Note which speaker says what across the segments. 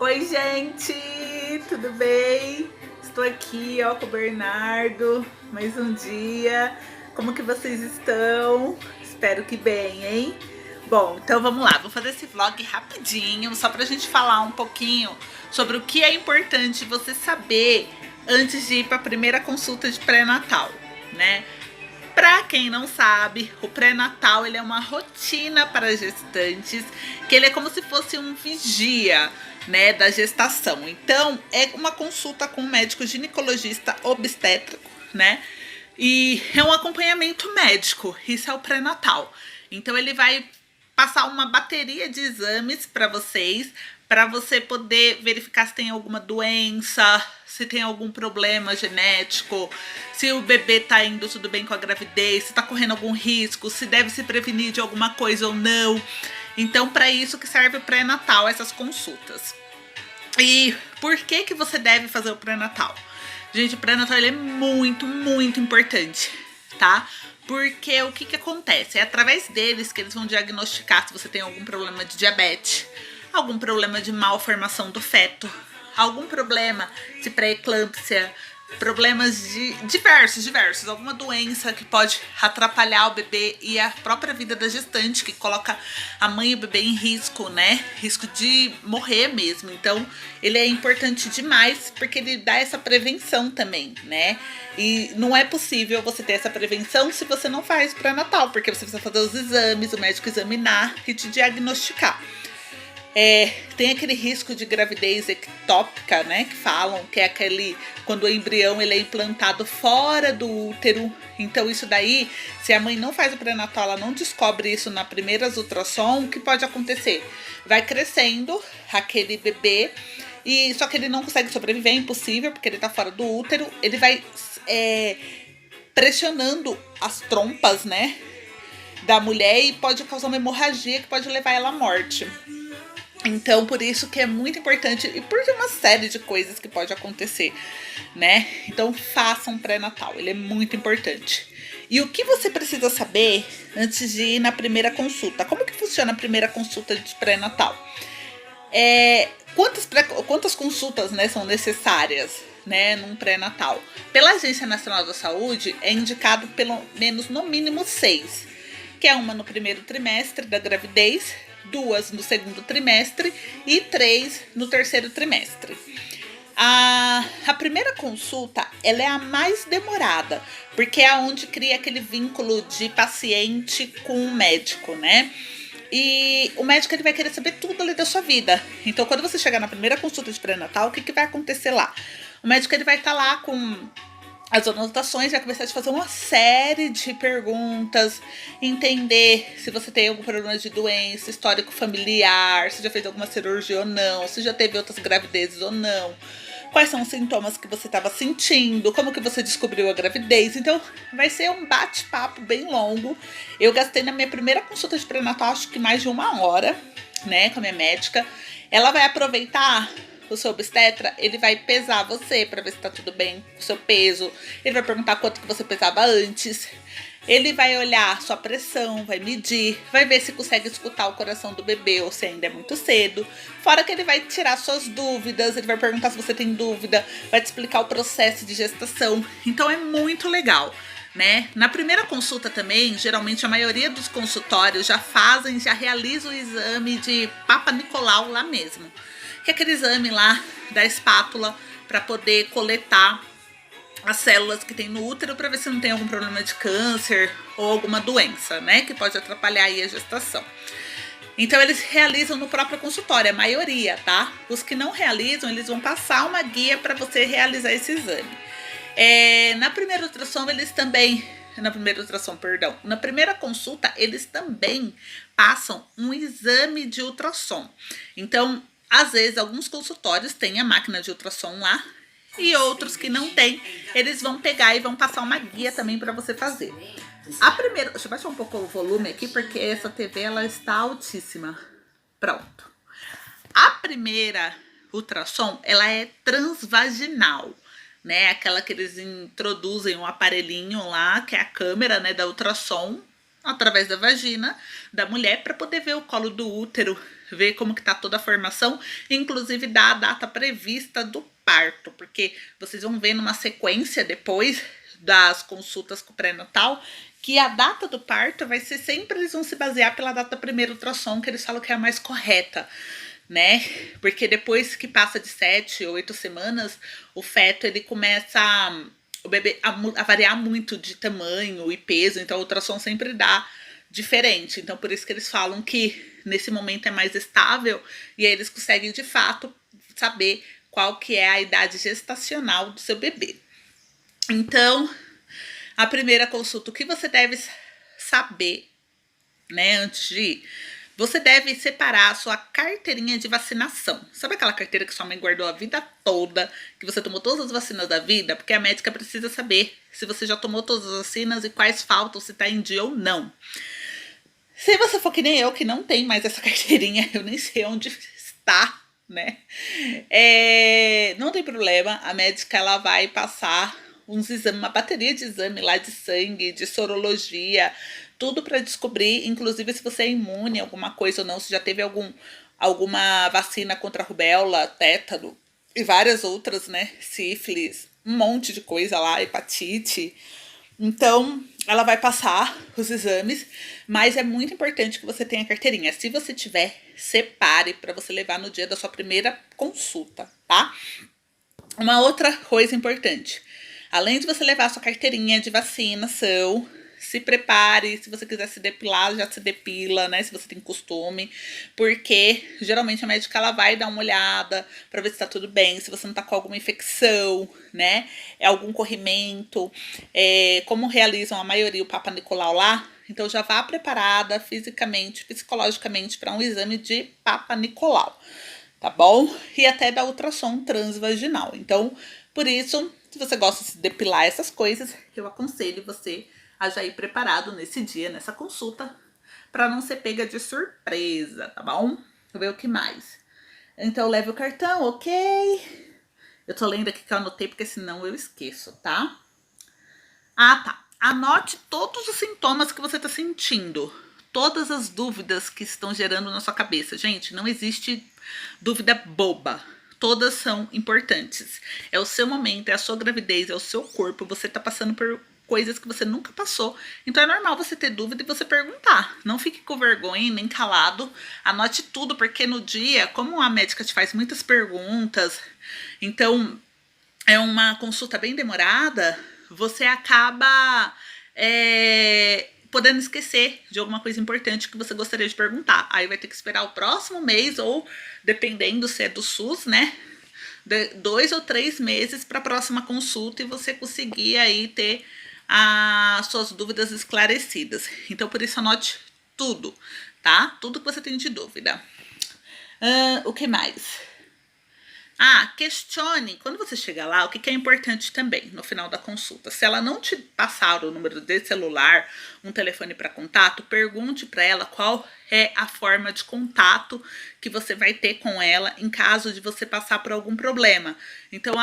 Speaker 1: Oi, gente, tudo bem? Estou aqui, ó, com o Bernardo, mais um dia. Como que vocês estão? Espero que bem, hein? Bom, então vamos lá, vou fazer esse vlog rapidinho, só pra gente falar um pouquinho sobre o que é importante você saber antes de ir para a primeira consulta de pré-natal, né? Para quem não sabe, o pré-natal ele é uma rotina para gestantes, que ele é como se fosse um vigia, né, da gestação. Então, é uma consulta com um médico ginecologista obstétrico, né? E é um acompanhamento médico. Isso é o pré-natal. Então, ele vai passar uma bateria de exames para você poder verificar se tem alguma doença, se tem algum problema genético, se o bebê tá indo tudo bem com a gravidez, se tá correndo algum risco, se deve se prevenir de alguma coisa ou não. Então, para isso que serve o pré-natal, essas consultas. E por que que você deve fazer o pré-natal? Gente, o pré-natal ele é muito, muito importante, tá? Porque o que que acontece? É através deles que eles vão diagnosticar se você tem algum problema de diabetes, algum problema de malformação do feto, algum problema de pré-eclâmpsia, problemas de diversos, alguma doença que pode atrapalhar o bebê e a própria vida da gestante, que coloca a mãe e o bebê em risco, né? Risco de morrer mesmo. Então, ele é importante demais porque ele dá essa prevenção também, né? E não é possível você ter essa prevenção se você não faz pré-natal, porque você precisa fazer os exames, o médico examinar e te diagnosticar. Tem aquele risco de gravidez ectópica, né, que falam que é aquele quando o embrião ele é implantado fora do útero. Então isso daí, se a mãe não faz o pré-natal, ela não descobre isso na primeira ultrassom, o que pode acontecer? Vai crescendo aquele bebê e só que ele não consegue sobreviver, é impossível porque ele tá fora do útero. Ele vai pressionando as trompas, né, da mulher e pode causar uma hemorragia que pode levar ela à morte. Então, por isso que é muito importante e por uma série de coisas que pode acontecer, né? Então, faça um pré-natal, ele é muito importante. E o que você precisa saber antes de ir na primeira consulta? Como que funciona a primeira consulta de pré-natal? Quantas consultas, né, são necessárias, né, num pré-natal? Pela Agência Nacional da Saúde, é indicado pelo menos, no mínimo, 6, que é uma no primeiro trimestre da gravidez, 2 no segundo trimestre e 3 no terceiro trimestre. A primeira consulta ela é a mais demorada, porque é onde cria aquele vínculo de paciente com o médico, né? E o médico ele vai querer saber tudo ali da sua vida. Então, quando você chegar na primeira consulta de pré-natal, o que, que vai acontecer lá? O médico ele vai estar lá com as anotações, vai começar a te fazer uma série de perguntas, entender se você tem algum problema de doença, histórico familiar, se já fez alguma cirurgia ou não, se já teve outras gravidezes ou não, quais são os sintomas que você estava sentindo, como que você descobriu a gravidez. Então, vai ser um bate-papo bem longo. Eu gastei na minha primeira consulta de pré-natal, acho que mais de 1 hora, né, com a minha médica. Ela vai aproveitar o seu obstetra, ele vai pesar você para ver se tá tudo bem com o seu peso. Ele vai perguntar quanto que você pesava antes. Ele vai olhar sua pressão, vai medir, vai ver se consegue escutar o coração do bebê ou se ainda é muito cedo. Fora que ele vai tirar suas dúvidas, ele vai perguntar se você tem dúvida, vai te explicar o processo de gestação. Então é muito legal, né? Na primeira consulta também, geralmente a maioria dos consultórios já realizam o exame de Papa Nicolau lá mesmo, que é aquele exame lá da espátula para poder coletar as células que tem no útero para ver se não tem algum problema de câncer ou alguma doença, né, que pode atrapalhar aí a gestação. Então eles realizam no próprio consultório, a maioria, tá? Os que não realizam, eles vão passar uma guia para você realizar esse exame. Na primeira ultrassom, na primeira consulta, eles também passam um exame de ultrassom. Então, às vezes, alguns consultórios têm a máquina de ultrassom lá e outros que não têm, eles vão pegar e vão passar uma guia também para você fazer. Deixa eu baixar um pouco o volume aqui, porque essa TV ela está altíssima. Pronto. A primeira ultrassom, ela é transvaginal, né? Aquela que eles introduzem um aparelhinho lá, que é a câmera, né, da ultrassom, através da vagina da mulher para poder ver o colo do útero, ver como que tá toda a formação, inclusive dar a data prevista do parto, porque vocês vão ver numa sequência depois das consultas com o pré-natal, que a data do parto vai ser sempre, eles vão se basear pela data do primeiro ultrassom, que eles falam que é a mais correta, né? Porque depois que passa de 7 ou 8 semanas, o feto ele começa o bebê a variar muito de tamanho e peso, então o ultrassom sempre dá diferente. Então por isso que eles falam que nesse momento é mais estável e aí eles conseguem de fato saber qual que é a idade gestacional do seu bebê. Então, a primeira consulta, o que você deve saber, né, antes de ir? Você deve separar a sua carteirinha de vacinação. Sabe aquela carteira que sua mãe guardou a vida toda, que você tomou todas as vacinas da vida? Porque a médica precisa saber se você já tomou todas as vacinas e quais faltam, se tá em dia ou não. Se você for que nem eu, que não tem mais essa carteirinha, eu nem sei onde está, né? Não tem problema, a médica ela vai passar uns exames, uma bateria de exame lá de sangue, de sorologia, tudo para descobrir, inclusive se você é imune a alguma coisa ou não, se já teve alguma vacina contra a rubéola, tétano e várias outras, né? Sífilis, um monte de coisa lá, hepatite. Então, ela vai passar os exames, mas é muito importante que você tenha carteirinha. Se você tiver, separe para você levar no dia da sua primeira consulta, tá? Uma outra coisa importante. Além de você levar a sua carteirinha de vacinação, se prepare, se você quiser se depilar, já se depila, né, se você tem costume, porque geralmente a médica ela vai dar uma olhada para ver se tá tudo bem, se você não tá com alguma infecção, né, algum corrimento, como realizam a maioria o Papa Nicolau lá, então já vá preparada fisicamente, psicologicamente para um exame de Papa Nicolau, tá bom? E até da ultrassom transvaginal. Então, por isso, se você gosta de se depilar essas coisas, eu aconselho você a já ir preparado nesse dia, nessa consulta, para não ser pega de surpresa, tá bom? Vou ver o que mais. Então, leve o cartão, ok? Eu tô lendo aqui que eu anotei, porque senão eu esqueço, tá? Ah, tá. Anote todos os sintomas que você tá sentindo. Todas as dúvidas que estão gerando na sua cabeça. Gente, não existe dúvida boba. Todas são importantes. É o seu momento, é a sua gravidez, é o seu corpo. Você tá passando por coisas que você nunca passou. Então é normal você ter dúvida e você perguntar. Não fique com vergonha, nem calado. Anote tudo, porque no dia, como a médica te faz muitas perguntas, então é uma consulta bem demorada, você acaba podendo esquecer de alguma coisa importante que você gostaria de perguntar. Aí vai ter que esperar o próximo mês, ou dependendo se é do SUS, né? 2 ou 3 meses para a próxima consulta e você conseguir aí ter as suas dúvidas esclarecidas. Então, por isso, anote tudo, tá? Tudo que você tem de dúvida. O que mais? Questione, quando você chegar lá, o que é importante também no final da consulta. Se ela não te passar o número de celular, um telefone para contato, pergunte para ela qual é a forma de contato que você vai ter com ela em caso de você passar por algum problema. Então,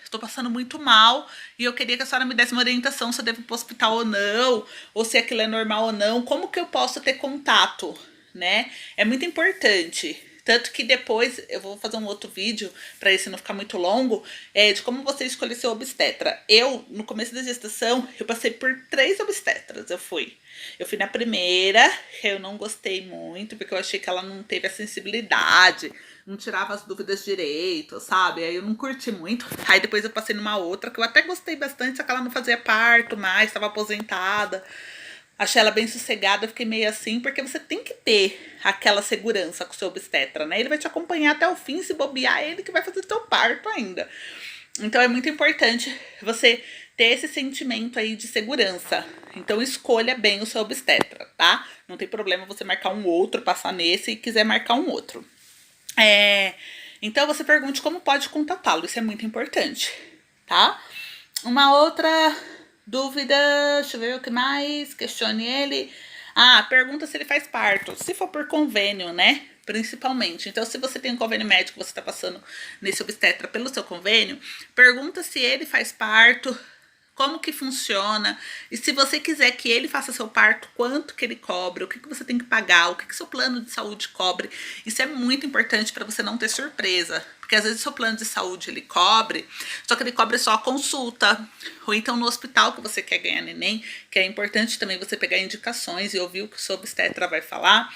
Speaker 1: estou passando muito mal e eu queria que a senhora me desse uma orientação se eu devo ir para o hospital ou não, ou se aquilo é normal ou não, como que eu posso ter contato, né? É muito importante. Tanto que depois eu vou fazer um outro vídeo, para esse não ficar muito longo, de como você escolher seu obstetra. Eu, no começo da gestação, eu passei por 3 obstetras. Eu fui na primeira, eu não gostei muito, porque eu achei que ela não teve a sensibilidade, não tirava as dúvidas direito, sabe? Aí eu não curti muito. Aí depois eu passei numa outra, que eu até gostei bastante, só que ela não fazia parto mais, estava aposentada. Achei ela bem sossegada, fiquei meio assim, porque você tem que ter aquela segurança com o seu obstetra, né? Ele vai te acompanhar até o fim, se bobear, ele que vai fazer seu parto ainda. Então é muito importante você ter esse sentimento aí de segurança. Então escolha bem o seu obstetra, tá? Não tem problema você marcar um outro, passar nesse e quiser marcar um outro. Então você pergunte como pode contatá-lo, isso é muito importante, tá? Uma outra dúvida, deixa eu ver o que mais, questione ele. Pergunta se ele faz parto, se for por convênio, né, principalmente. Então, se você tem um convênio médico, você tá passando nesse obstetra pelo seu convênio, pergunta se ele faz parto, como que funciona, e se você quiser que ele faça seu parto, quanto que ele cobra, o que que você tem que pagar, o que que seu plano de saúde cobre. Isso é muito importante para você não ter surpresa, porque às vezes o seu plano de saúde ele cobre, só que ele cobre só a consulta, ou então no hospital que você quer ganhar neném, que é importante também você pegar indicações e ouvir o que o seu obstetra vai falar.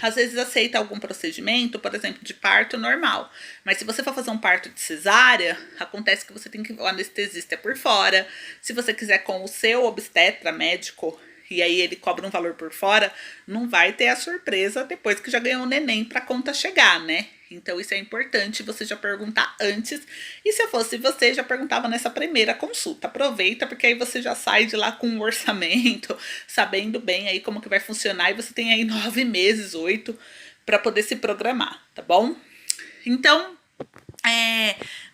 Speaker 1: Às vezes aceita algum procedimento, por exemplo, de parto normal. Mas se você for fazer um parto de cesárea, acontece que você tem que... O anestesista é por fora. Se você quiser com o seu obstetra médico, e aí ele cobra um valor por fora, não vai ter a surpresa depois que já ganhou o neném pra conta chegar, né? Então isso é importante você já perguntar antes. E se eu fosse você, já perguntava nessa primeira consulta. Aproveita, porque aí você já sai de lá com um orçamento, sabendo bem aí como que vai funcionar. E você tem aí 9 meses, 8, para poder se programar, tá bom? Então,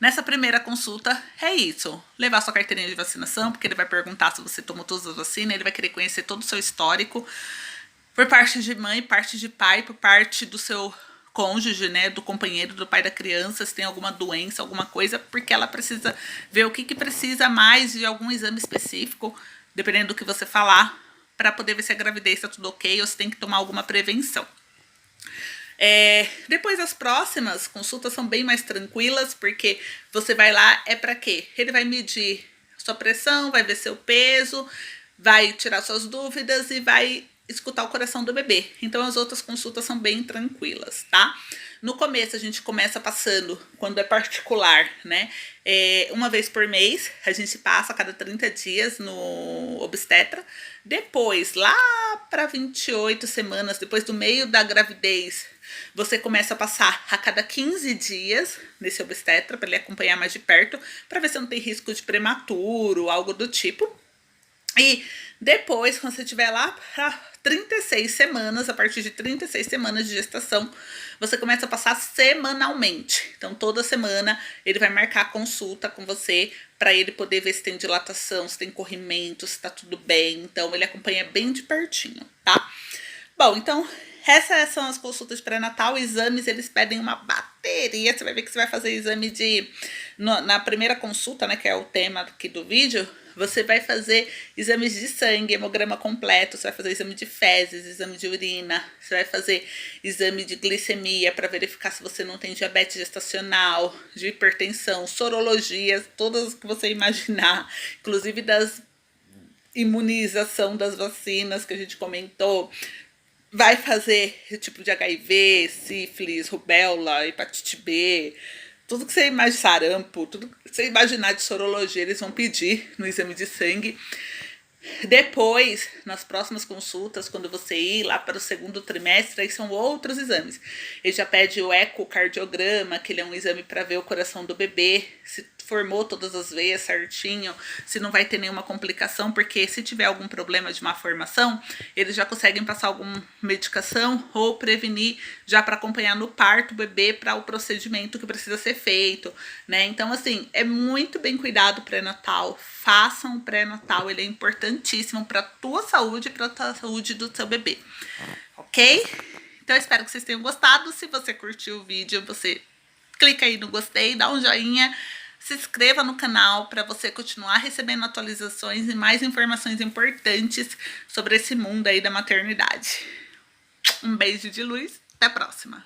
Speaker 1: nessa primeira consulta é isso. Levar sua carteirinha de vacinação, porque ele vai perguntar se você tomou todas as vacinas. Ele vai querer conhecer todo o seu histórico. Por parte de mãe, parte de pai, por parte do seu cônjuge, né, do companheiro, do pai da criança, se tem alguma doença, alguma coisa, porque ela precisa ver o que que precisa mais de algum exame específico, dependendo do que você falar, para poder ver se a gravidez está tudo ok ou se tem que tomar alguma prevenção. Depois as próximas consultas são bem mais tranquilas, porque você vai lá, é para quê? Ele vai medir sua pressão, vai ver seu peso, vai tirar suas dúvidas e vai escutar o coração do bebê. Então as outras consultas são bem tranquilas, tá? No começo a gente começa passando, quando é particular, né? Uma vez por mês, a gente passa a cada 30 dias no obstetra. Depois, lá para 28 semanas, depois do meio da gravidez, você começa a passar a cada 15 dias nesse obstetra, para ele acompanhar mais de perto, para ver se não tem risco de prematuro, algo do tipo. E depois, quando você estiver lá para 36 semanas, a partir de 36 semanas de gestação, você começa a passar semanalmente. Então, toda semana ele vai marcar a consulta com você para ele poder ver se tem dilatação, se tem corrimento, se tá tudo bem. Então, ele acompanha bem de pertinho, tá? Bom, então, essas são as consultas de pré-natal. Exames, eles pedem uma bateria. Você vai ver que você vai fazer exame na primeira consulta, né, que é o tema aqui do vídeo. Você vai fazer exames de sangue, hemograma completo, você vai fazer exame de fezes, exame de urina, você vai fazer exame de glicemia para verificar se você não tem diabetes gestacional, de hipertensão, sorologias, todas que você imaginar, inclusive das imunização das vacinas que a gente comentou. Vai fazer tipo de HIV, sífilis, rubéola, hepatite B, tudo que você imaginar, sarampo, tudo que você imaginar de sorologia, eles vão pedir no exame de sangue. Depois, nas próximas consultas, quando você ir lá para o segundo trimestre, aí são outros exames. Ele já pede o ecocardiograma, que ele é um exame para ver o coração do bebê, se formou todas as veias certinho, se não vai ter nenhuma complicação, porque se tiver algum problema de má formação, eles já conseguem passar alguma medicação ou prevenir já para acompanhar no parto o bebê para o procedimento que precisa ser feito, né? Então, assim, é muito bem cuidado pré-natal. Façam o pré-natal, ele é importantíssimo para a tua saúde e para a saúde do seu bebê, ok? Então, eu espero que vocês tenham gostado. Se você curtiu o vídeo, você clica aí no gostei, dá um joinha, se inscreva no canal para você continuar recebendo atualizações e mais informações importantes sobre esse mundo aí da maternidade. Um beijo de luz, até a próxima!